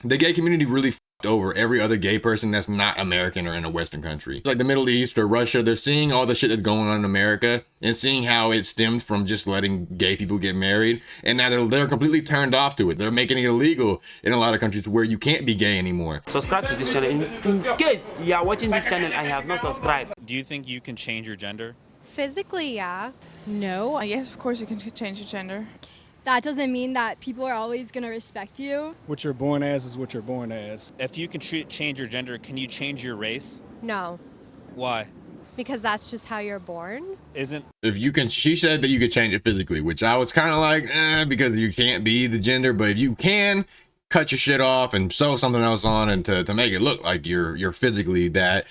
The gay community really fucked over every other gay person that's not American or in a Western country. Like the Middle East or Russia, they're seeing all the shit that's going on in America and seeing how it stemmed from just letting gay people get married. And now they're completely turned off to it. They're making it illegal in a lot of countries where you can't be gay anymore. Subscribe to this channel. In case you are watching this channel, I have not subscribed. Do you think you can change your gender? Physically, yeah. No, I guess of course you can change your gender. That doesn't mean that people are always going to respect you. What you're born as is what you're born as. If you can change your gender, can you change your race? No, Why? because that's just how you're born. Isn't If you can, she said that you could change it physically, which I was kind of like, because you can't be the gender, but if you can cut your shit off and sew something else on and to make it look like you're physically that.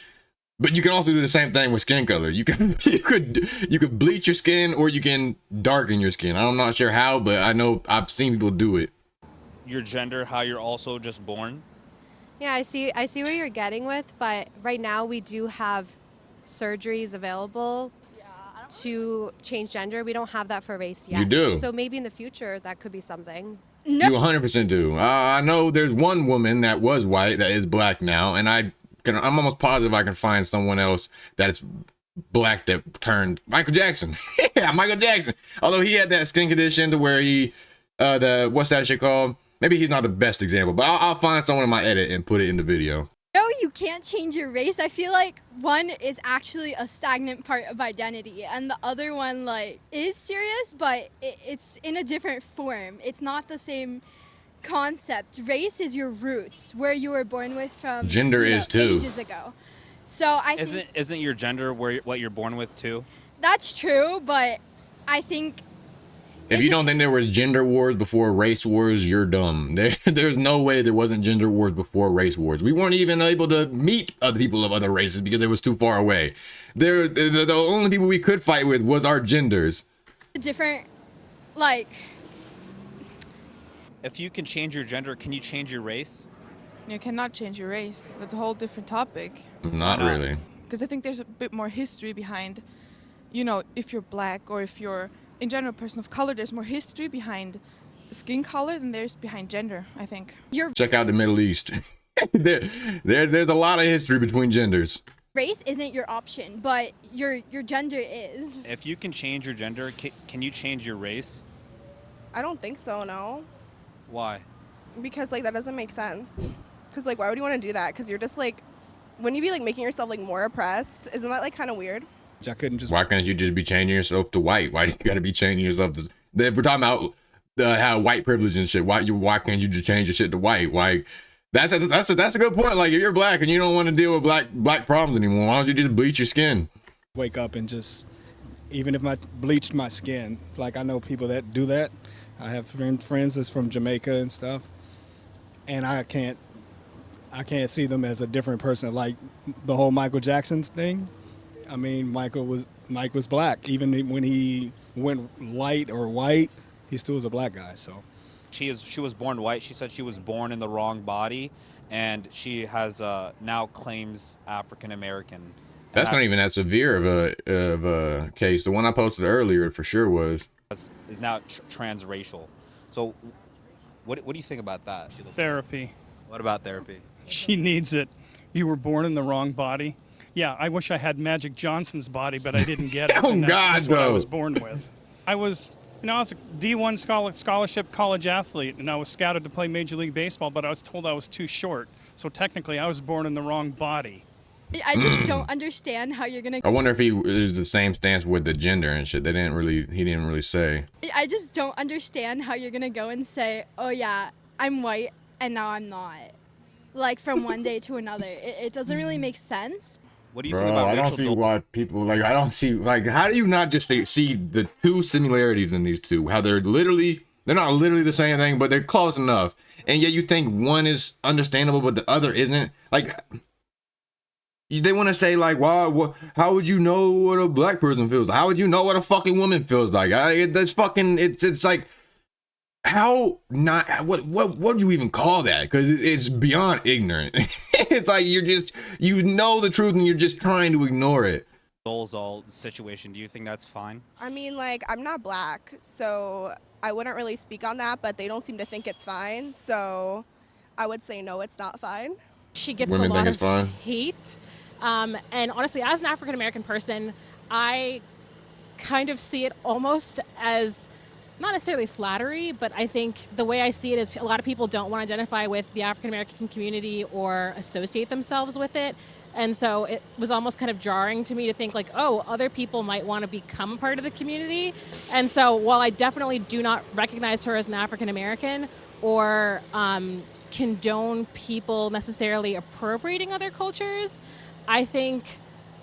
But you can also do the same thing with skin color. You could bleach your skin or you can darken your skin. I'm not sure how, but I know I've seen people do it. your gender how you're also just born? Yeah, I see where you're getting with, but right now we do have surgeries available to change gender. We don't have that for race yet. You do. So maybe in the future that could be something. No. You 100% do. I know there's one woman that was white that is black now, and I'm almost positive I can find someone else that's black that turned Michael Jackson. Yeah, Michael Jackson. Although he had that skin condition to where he, what's that shit called? Maybe he's not the best example, but I'll find someone in my edit and put it in the video. No, you can't change your race. I feel like one is actually a stagnant part of identity, and the other one like is serious, but it's in a different form. It's not the same concept. Race is your roots, where you were born with from Gender is too. ages ago. So I think Isn't your gender what you're born with too? that's true, but I think If you don't think there was gender wars before race wars, you're dumb. There's no way there wasn't gender wars before race wars. We weren't even able to meet other people of other races because it was too far away. The only people we could fight with was our genders. different, like, If you can change your gender, can you change your race? You cannot change your race. That's a whole different topic. Not really. Because I think there's a bit more history behind, you know, if you're black or if you're, in general, a person of color, there's more history behind skin color than there's behind gender, I think. Check out the Middle East. There's a lot of history between genders. race isn't your option, but your gender is. If you can change your gender, can you change your race? I don't think so, no. Why? Because, like, that doesn't make sense. Because, like, why would you want to do that? Because you're just, like, wouldn't you be, like, making yourself, like, more oppressed? Isn't that, like, kind of weird? I couldn't just. Why can't you just be changing yourself to white? Why do you gotta be changing yourself to... If we're talking about how white privilege and shit, why can't you just change your shit to white? Why... That's a good point. Like, if you're black and you don't want to deal with black problems anymore, why don't you just bleach your skin? Wake up and just, even if I bleached my skin, like I know people that do that. I have friends that's from Jamaica and stuff, and I can't see them as a different person. Like the whole Michael Jackson thing. I mean, Mike was black. Even when he went light or white, he still was a black guy. So She was born white. She said she was born in the wrong body, and she has now claims African American. That's not even that severe of a case. The one I posted earlier for sure was. Is now transracial. So, what do you think about that? Therapy. What about therapy? She needs it. You were born in the wrong body. Yeah, I wish I had Magic Johnson's body, but I didn't get it. Oh, and that's God, just what I bro. was born with. I was a D1 scholarship college athlete, and I was scouted to play Major League Baseball, but I was told I was too short. So technically, I was born in the wrong body. I just don't understand how you're gonna. I wonder if he is the same stance with the gender and shit. He didn't really say. I just don't understand how you're gonna go and say, oh yeah, I'm white and now I'm not. Like from one day to another. It doesn't really make sense. What do you think about I don't Rachel see Gold? why people like. I don't see like. How do you not just see the two similarities in these two? How they're not literally the same thing, but they're close enough. And yet you think one is understandable, but the other isn't. Like they want to say like, wow, how would you know what a black person feels like? How would you know what a fucking woman feels like? It's like. How not what would you even call that? Because it's beyond ignorant. It's like you know the truth and you're just trying to ignore it. Dolezal situation. Do you think that's fine? I mean, like, I'm not black, so I wouldn't really speak on that, but they don't seem to think it's fine. So I would say no, it's not fine. She gets Women a think lot it's of fine? hate. And honestly, as an African American person, I kind of see it almost as not necessarily flattery, but I think the way I see it is a lot of people don't want to identify with the African American community or associate themselves with it. And so it was almost kind of jarring to me to think like, oh, other people might want to become a part of the community. And so while I definitely do not recognize her as an African American or condone people necessarily appropriating other cultures, I think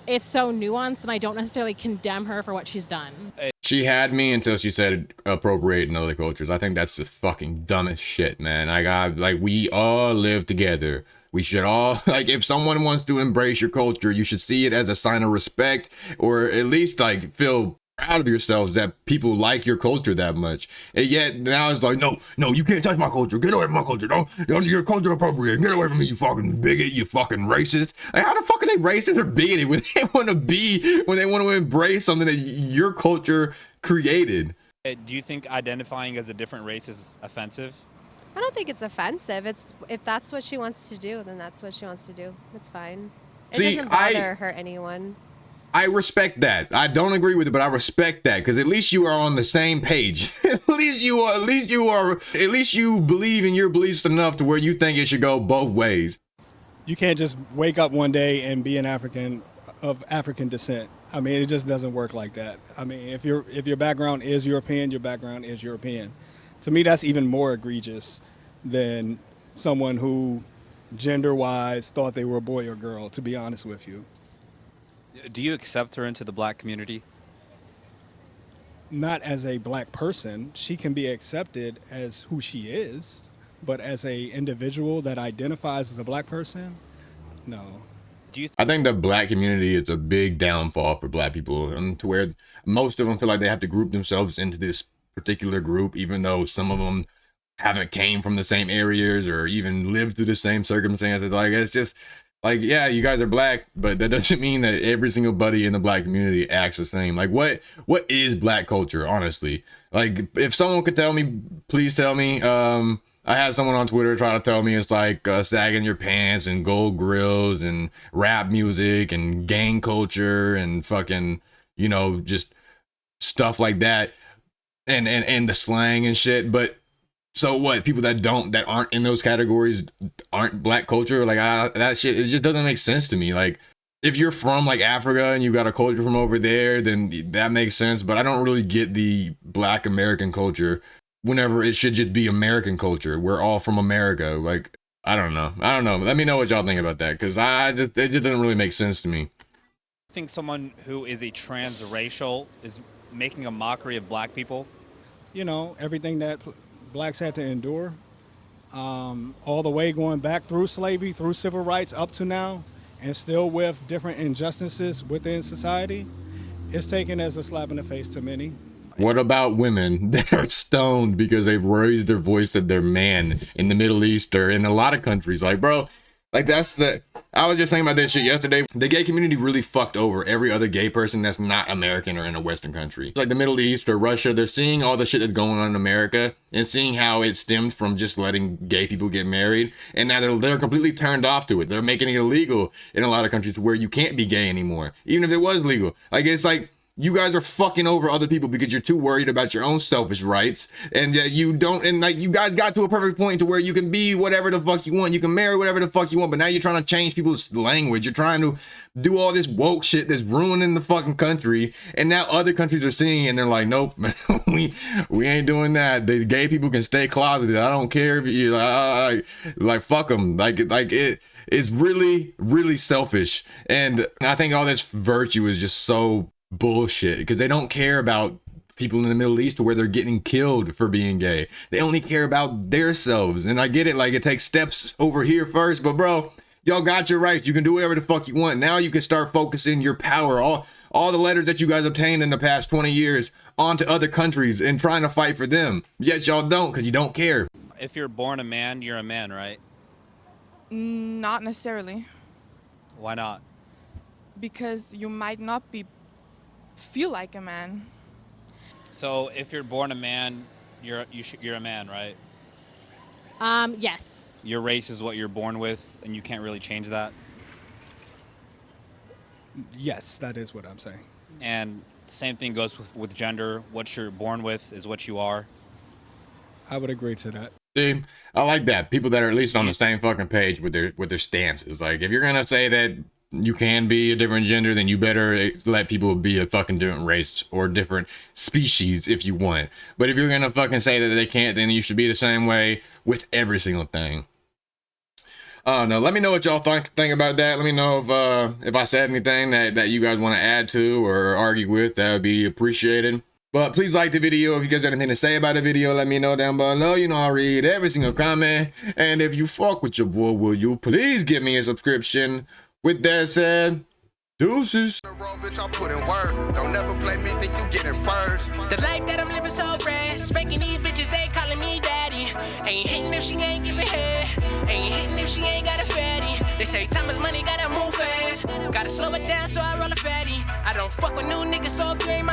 it's so nuanced and I don't necessarily condemn her for what she's done. She had me until she said appropriating other cultures. I think that's just fucking dumb as shit, man. We all live together. We should all, like, if someone wants to embrace your culture, you should see it as a sign of respect, or at least, like, feel proud of yourselves that people like your culture that much. And yet, now it's like, no, you can't touch my culture. Get away from my culture. Don't, your culture appropriate. Get away from me, you fucking bigot, you fucking racist. Like, how the fuck are they racist or bigoted when they want to embrace something that your culture created? Do you think identifying as a different race is offensive? I don't think it's offensive. It's if that's what she wants to do, then that's what she wants to do. It's fine. It doesn't bother hurt anyone. I respect that. I don't agree with it, but I respect that because at least you are on the same page. At least you believe in your beliefs enough to where you think it should go both ways. You can't just wake up one day and be an African of African descent. I mean, it just doesn't work like that. I mean, if your background is European, your background is European. To me, that's even more egregious than someone who, gender-wise, thought they were a boy or girl, to be honest with you. Do you accept her into the black community? Not as a black person. She can be accepted as who she is, but as a individual that identifies as a black person, no. I think the black community is a big downfall for black people, and to where most of them feel like they have to group themselves into this particular group, even though some of them haven't came from the same areas or even lived through the same circumstances. Like, it's just like, yeah, you guys are black, but that doesn't mean that every single buddy in the black community acts the same. Like, what is black culture, honestly? Like, if someone could tell me, please tell me. I had someone on Twitter try to tell me it's like sagging your pants and gold grills and rap music and gang culture and fucking, just stuff like that. And the slang and shit. But so what? People that aren't in those categories aren't black culture. Like, that shit, it just doesn't make sense to me. Like, if you're from like Africa and you got a culture from over there, then that makes sense. But I don't really get the black American culture whenever it should just be American culture. We're all from America. Like, I don't know. Let me know what y'all think about that, because it just doesn't really make sense to me. I think someone who is a transracial is making a mockery of black people. Everything that blacks had to endure, all the way going back through slavery, through civil rights up to now, and still with different injustices within society, it's taken as a slap in the face to many. What about women that are stoned because they've raised their voice at their man in the Middle East or in a lot of countries? Like, bro, like I was just saying about this shit yesterday. The gay community really fucked over every other gay person that's not American or in a Western country. Like the Middle East or Russia, they're seeing all the shit that's going on in America and seeing how it stemmed from just letting gay people get married. And now they're completely turned off to it. They're making it illegal in a lot of countries where you can't be gay anymore, even if it was legal. Like, it's like, you guys are fucking over other people because you're too worried about your own selfish rights, and you don't. And like, you guys got to a perfect point to where you can be whatever the fuck you want. You can marry whatever the fuck you want. But now you're trying to change people's language. You're trying to do all this woke shit that's ruining the fucking country. And now other countries are seeing it and they're like, nope, we ain't doing that. The gay people can stay closeted. I don't care if you like fuck them. Like it's really, really selfish. And I think all this virtue is just so bullshit, because they don't care about people in the Middle East where they're getting killed for being gay. They only care about themselves. And I get it, like, it takes steps over here first, but bro, y'all got your rights. You can do whatever the fuck you want. Now you can start focusing your power, all the letters that you guys obtained in the past 20 years onto other countries and trying to fight for them. Yet y'all don't, because you don't care. If you're born a man, you're a man, right? Not necessarily. Why not? Because you might not feel like a man. So if you're born a man, you're a man, right? Yes. Your race is what you're born with, and you can't really change that. Yes, that is what I'm saying. And same thing goes with gender. What you're born with is what you are. I would agree to that. See, I like that. People that are at least on the same fucking page with their stances. Like, if you're gonna say that you can be a different gender, then you better let people be a fucking different race or different species if you want. But if you're gonna fucking say that they can't, then you should be the same way with every single thing. No, let me know what y'all think about that. Let me know if I said anything that you guys want to add to or argue with. That would be appreciated. But please like the video. If you guys have anything to say about the video, let me know down below. You know, I read every single comment. And if you fuck with your boy, will you please give me a subscription? With that said, deuces. Don't never play me, think you getting first. The life that I'm living so rare. Spanking these bitches, they calling me daddy. Ain't hitting if she ain't giving head. Ain't hitting if she ain't got a fatty. They say time is money, gotta move fast. Gotta slow it down, so I roll a fatty. I don't fuck with new niggas, so if you ain't my